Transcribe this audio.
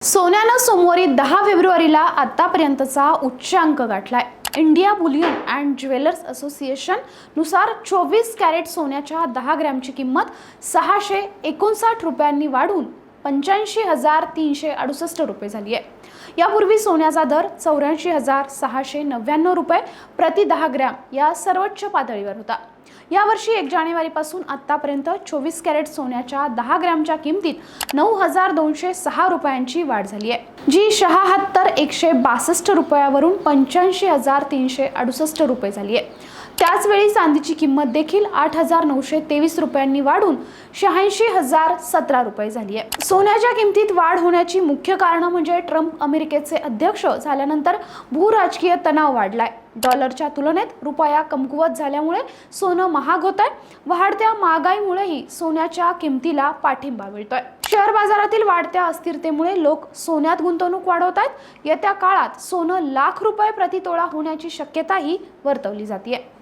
सोन्यानं सोमवारी 10 फेब्रुवारीला आतापर्यंतचा उच्चांक गाठलाय। India bullion and jewellers association नुसार 24 कॅरेट सोन्याच्या 10 ग्रॅमची किंमत 659 रुपयांनी वाढून 85,368 रुपये झाली आहे। यापूर्वी सोन्याचा दर 84,699 रुपये प्रति 10 ग्रॅम या सर्वोच्च पातळीवर होता। यावर्षी 1 जानेवारीपासून आतापर्यंत 24 कॅरेट सोन्याच्या 10 ग्रॅमच्या किमतीत 9,206 रुपयांची वाढ झाली आहे, जी 76,162 रुपयावरून 85,368 रुपये झाली आहे। त्याचवेळी चांदीची किंमत देखील 8,923 रुपयांनी वाढून 86,017 रुपये झाली आहे। सोन्याच्या किमतीत वाढ होण्याची मुख्य कारण म्हणजे ट्रम्प अमेरिकेचे अध्यक्ष झाल्यानंतर भूराजकीय तणाव वाढलाय। डॉलरच्या तुलनेत रुपया कमकुवत झाल्यामुळे सोनं महाग होत आहे। वाढत्या महागाईमुळेही सोन्याच्या किमतीला पाठिंबा मिळतोय। शेअर बाजारातील वाढत्या अस्थिरतेमुळे लोक सोन्यात गुंतवणूक वाढवत आहेत। येत्या काळात सोनं लाख रुपये प्रति तोळा होण्याची शक्यताही वर्तवली जाते।